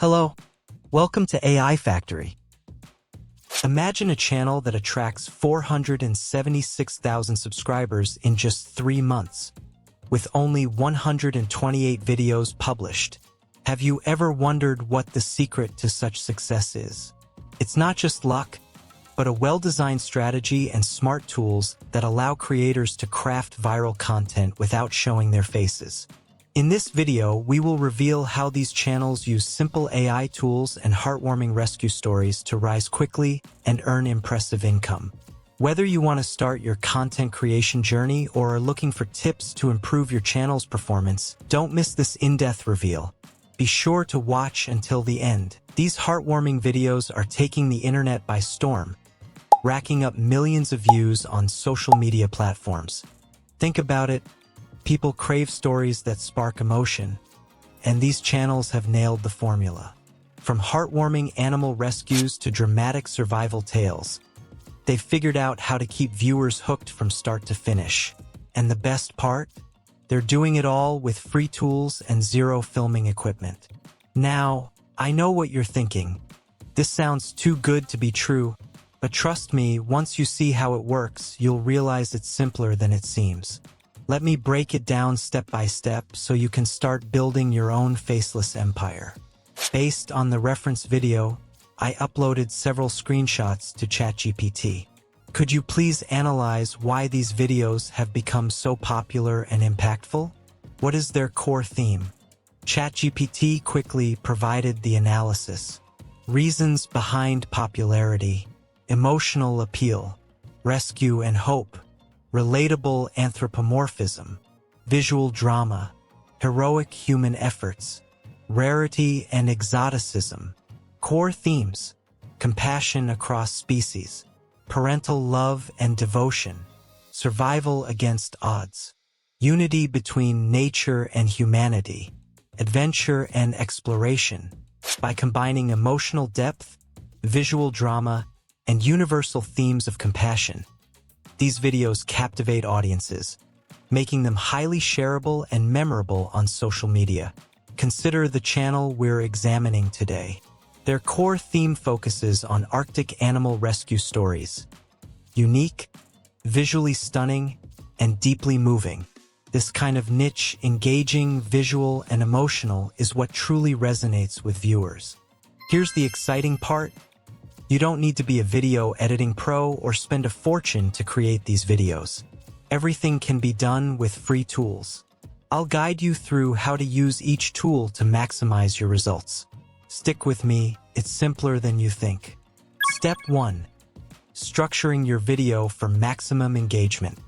Hello, welcome to AI Factory. Imagine a channel that attracts 476,000 subscribers in just 3 months, with only 128 videos published. Have you ever wondered what the secret to such success is? It's not just luck, but a well-designed strategy and smart tools that allow creators to craft viral content without showing their faces. In this video, we will reveal how these channels use simple AI tools and heartwarming rescue stories to rise quickly and earn impressive income. Whether you want to start your content creation journey or are looking for tips to improve your channel's performance, don't miss this in-depth reveal. Be sure to watch until the end. These heartwarming videos are taking the internet by storm, racking up millions of views on social media platforms. Think about it. People crave stories that spark emotion, and these channels have nailed the formula. From heartwarming animal rescues to dramatic survival tales, they've figured out how to keep viewers hooked from start to finish. And the best part? They're doing it all with free tools and zero filming equipment. Now, I know what you're thinking. This sounds too good to be true, but trust me, once you see how it works, you'll realize it's simpler than it seems. Let me break it down step by step so you can start building your own faceless empire. Based on the reference video, I uploaded several screenshots to ChatGPT. Could you please analyze why these videos have become so popular and impactful? What is their core theme? ChatGPT quickly provided the analysis. Reasons behind popularity: emotional appeal, rescue and hope, relatable anthropomorphism, visual drama, heroic human efforts, rarity and exoticism. Core themes: compassion across species, parental love and devotion, survival against odds, unity between nature and humanity, adventure and exploration. By combining emotional depth, visual drama, and universal themes of compassion, these videos captivate audiences, making them highly shareable and memorable on social media. Consider the channel we're examining today. Their core theme focuses on Arctic animal rescue stories. Unique, visually stunning, and deeply moving. This kind of niche, engaging, visual, and emotional is what truly resonates with viewers. Here's the exciting part. You don't need to be a video editing pro or spend a fortune to create these videos. Everything can be done with free tools. I'll guide you through how to use each tool to maximize your results. Stick with me, it's simpler than you think. Step 1. Structuring your video for maximum engagement.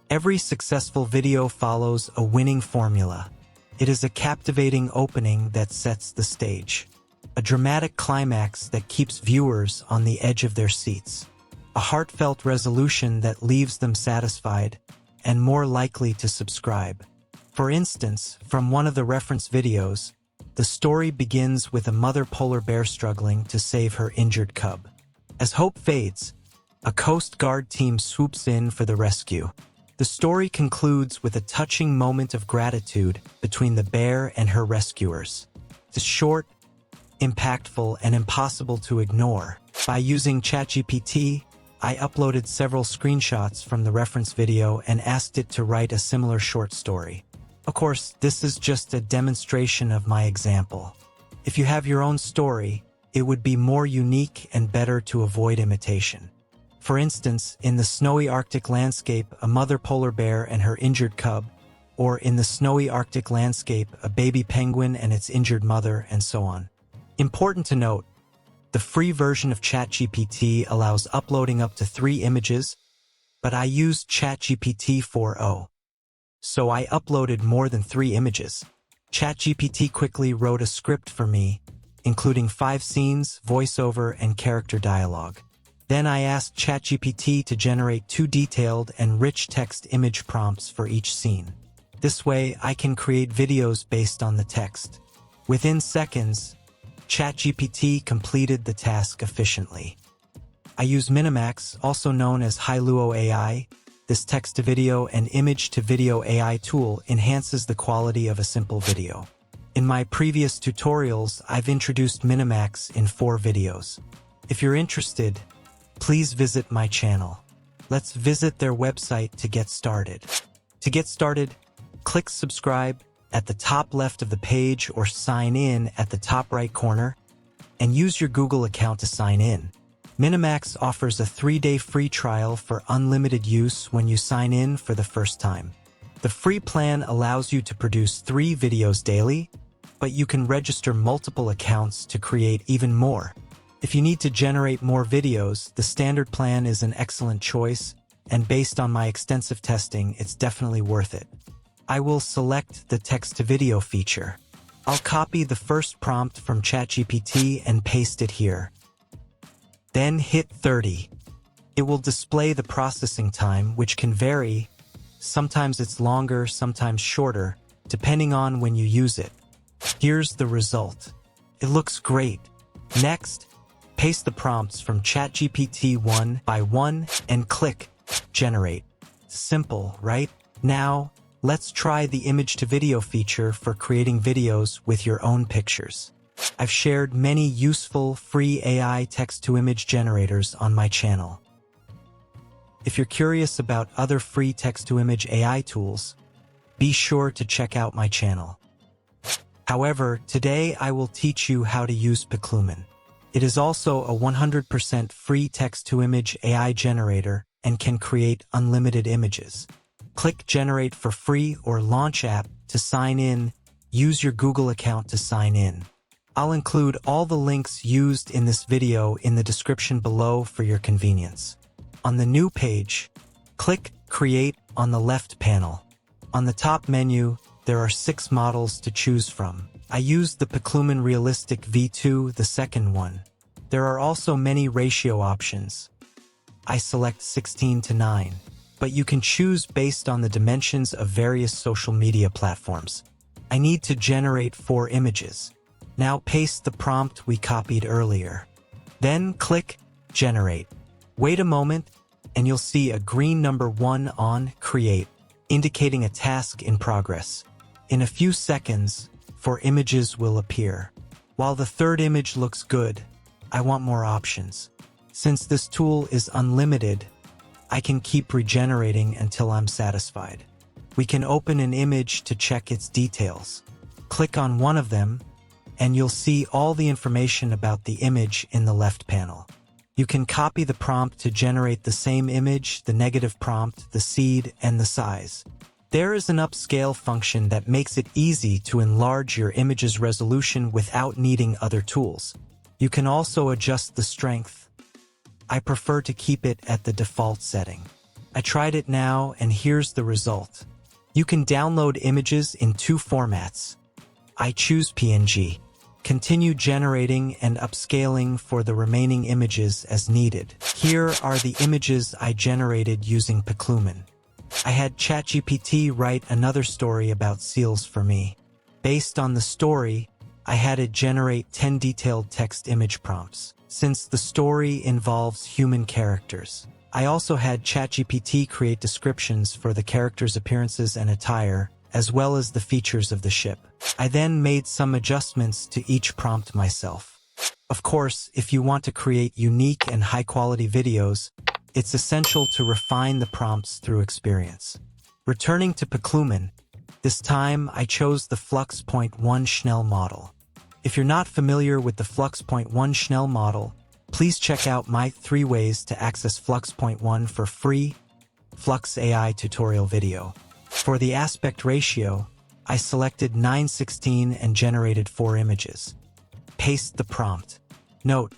Every successful video follows a winning formula. It is a captivating opening that sets the stage. A dramatic climax that keeps viewers on the edge of their seats. A heartfelt resolution that leaves them satisfied and more likely to subscribe. For instance, from one of the reference videos, the story begins with a mother polar bear struggling to save her injured cub. As hope fades, a Coast Guard team swoops in for the rescue. The story concludes with a touching moment of gratitude between the bear and her rescuers. It's short, impactful, and impossible to ignore. By using ChatGPT, I uploaded several screenshots from the reference video and asked it to write a similar short story. Of course, this is just a demonstration of my example. If you have your own story, it would be more unique and better to avoid imitation. For instance, in the snowy Arctic landscape, a mother polar bear and her injured cub, or in the snowy Arctic landscape, a baby penguin and its injured mother, and so on. Important to note, the free version of ChatGPT allows uploading up to 3 images, but I used ChatGPT 4.0, so I uploaded more than 3 images. ChatGPT quickly wrote a script for me, including 5 scenes, voiceover, and character dialogue. Then I asked ChatGPT to generate 2 detailed and rich text image prompts for each scene. This way, I can create videos based on the text. Within seconds, ChatGPT completed the task efficiently. I use Minimax, also known as Hailuo AI. This text-to-video and image-to-video AI tool enhances the quality of a simple video. In my previous tutorials, I've introduced Minimax in 4 videos. If you're interested, please visit my channel. Let's visit their website to get started. To get started, click subscribe at the top left of the page or sign in at the top right corner, and use your Google account to sign in. Minimax offers a 3-day free trial for unlimited use when you sign in for the first time. The free plan allows you to produce 3 videos daily, but you can register multiple accounts to create even more. If you need to generate more videos, the standard plan is an excellent choice, and based on my extensive testing, it's definitely worth it. I will select the text-to-video feature. I'll copy the first prompt from ChatGPT and paste it here. Then hit 30. It will display the processing time, which can vary. Sometimes it's longer, sometimes shorter, depending on when you use it. Here's the result. It looks great. Next, paste the prompts from ChatGPT one by one and click Generate. Simple, right? Now, let's try the image-to-video feature for creating videos with your own pictures. I've shared many useful, free AI text-to-image generators on my channel. If you're curious about other free text-to-image AI tools, be sure to check out my channel. However, today I will teach you how to use Pumin. It is also a 100% free text-to-image AI generator and can create unlimited images. Click Generate for free or Launch app to sign in. Use your Google account to sign in. I'll include all the links used in this video in the description below for your convenience. On the new page, click Create on the left panel. On the top menu, there are 6 models to choose from. I used the Pumin Realistic V2, the second one. There are also many ratio options. I select 16:9, but you can choose based on the dimensions of various social media platforms. I need to generate 4 images. Now paste the prompt we copied earlier. Then click Generate. Wait a moment, and you'll see a green number 1 on Create, indicating a task in progress. In a few seconds, 4 images will appear. While the 3rd image looks good, I want more options. Since this tool is unlimited, I can keep regenerating until I'm satisfied. We can open an image to check its details. Click on one of them, and you'll see all the information about the image in the left panel. You can copy the prompt to generate the same image, the negative prompt, the seed, and the size. There is an upscale function that makes it easy to enlarge your image's resolution without needing other tools. You can also adjust the strength. I prefer to keep it at the default setting. I tried it now, and here's the result. You can download images in 2 formats. I choose PNG. Continue generating and upscaling for the remaining images as needed. Here are the images I generated using Pumin. I had ChatGPT write another story about seals for me. Based on the story, I had it generate 10 detailed text image prompts. Since the story involves human characters, I also had ChatGPT create descriptions for the characters' appearances and attire, as well as the features of the ship. I then made some adjustments to each prompt myself. Of course, if you want to create unique and high-quality videos, it's essential to refine the prompts through experience. Returning to Pumin, this time I chose the Flux.1 Schnell model. If you're not familiar with the Flux.1 Schnell model, please check out my 3 ways to access Flux.1 for free Flux AI tutorial video. For the aspect ratio, I selected 9:16 and generated 4 images. Paste the prompt. Note,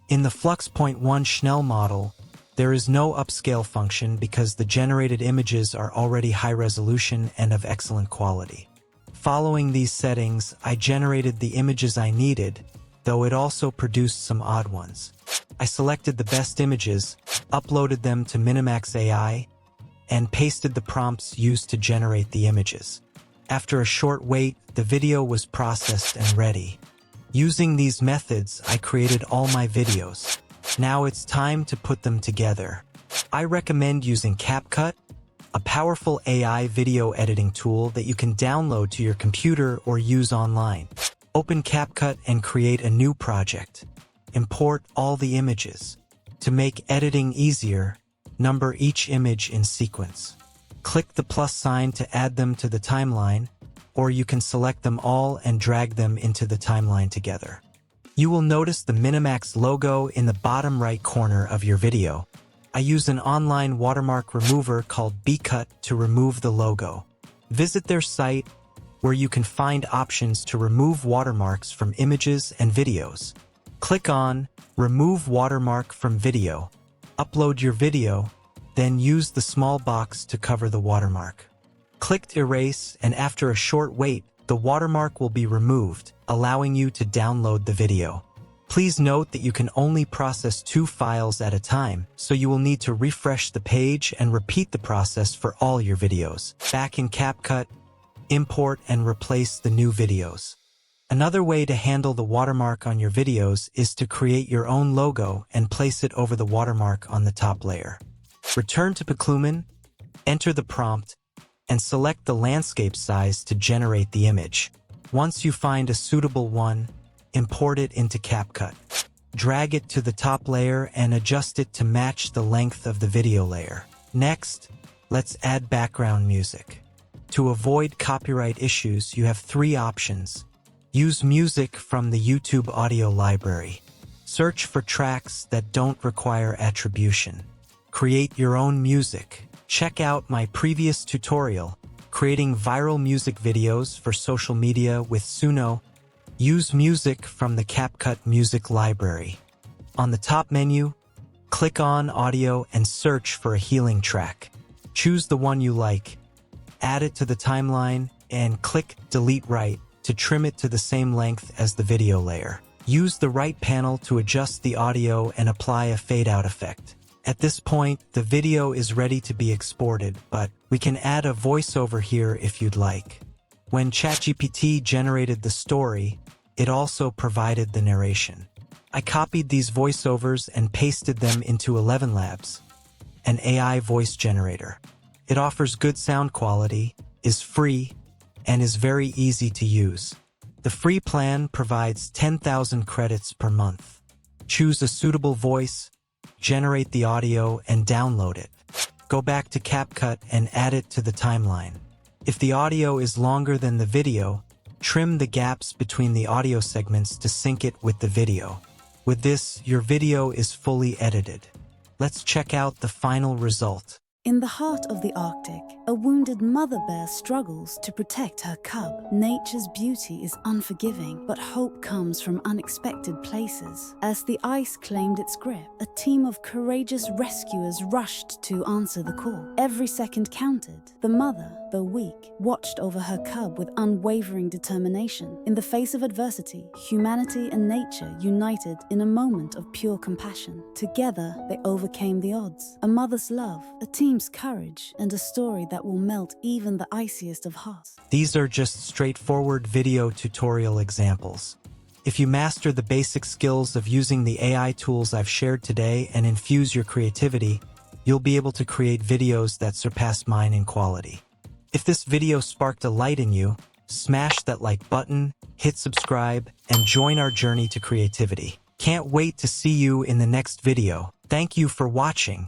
in the Flux.1 Schnell model, there is no upscale function because the generated images are already high resolution and of excellent quality. Following these settings, I generated the images I needed, though it also produced some odd ones. I selected the best images, uploaded them to Minimax AI, and pasted the prompts used to generate the images. After a short wait, the video was processed and ready. Using these methods, I created all my videos. Now it's time to put them together. I recommend using CapCut, a powerful AI video editing tool that you can download to your computer or use online. Open CapCut and create a new project. Import all the images. To make editing easier, number each image in sequence. Click the plus sign to add them to the timeline, or you can select them all and drag them into the timeline together. You will notice the Minimax logo in the bottom right corner of your video. I use an online watermark remover called CapCut to remove the logo. Visit their site, where you can find options to remove watermarks from images and videos. Click on Remove Watermark from Video. Upload your video, then use the small box to cover the watermark. Click Erase, and after a short wait, the watermark will be removed, allowing you to download the video. Please note that you can only process 2 files at a time, so you will need to refresh the page and repeat the process for all your videos. Back in CapCut, import and replace the new videos. Another way to handle the watermark on your videos is to create your own logo and place it over the watermark on the top layer. Return to Pumin, enter the prompt, and select the landscape size to generate the image. Once you find a suitable one, import it into CapCut. Drag it to the top layer and adjust it to match the length of the video layer. Next, let's add background music. To avoid copyright issues, you have 3 options. Use music from the YouTube audio library. Search for tracks that don't require attribution. Create your own music. Check out my previous tutorial, creating viral music videos for social media with Suno. Use music from the CapCut music library. On the top menu, click on Audio and search for a healing track. Choose the one you like, add it to the timeline, and click Delete Right to trim it to the same length as the video layer. Use the right panel to adjust the audio and apply a fade-out effect. At this point, the video is ready to be exported, but we can add a voiceover here if you'd like. When ChatGPT generated the story, it also provided the narration. I copied these voiceovers and pasted them into 11 Labs, an AI voice generator. It offers good sound quality, is free, and is very easy to use. The free plan provides 10,000 credits per month. Choose a suitable voice, generate the audio, and download it. Go back to CapCut and add it to the timeline. If the audio is longer than the video, trim the gaps between the audio segments to sync it with the video. With this, your video is fully edited. Let's check out the final result. In the heart of the Arctic, a wounded mother bear struggles to protect her cub. Nature's beauty is unforgiving, but hope comes from unexpected places. As the ice claimed its grip, a team of courageous rescuers rushed to answer the call. Every second counted. The mother, though weak, watched over her cub with unwavering determination. In the face of adversity, humanity and nature united in a moment of pure compassion. Together, they overcame the odds. A mother's love, a team's courage, and a story that will melt even the iciest of hearts. These are just straightforward video tutorial examples. If you master the basic skills of using the AI tools I've shared today and infuse your creativity, you'll be able to create videos that surpass mine in quality. If this video sparked a light in you, smash that like button, hit subscribe, and join our journey to creativity. Can't wait to see you in the next video. Thank you for watching.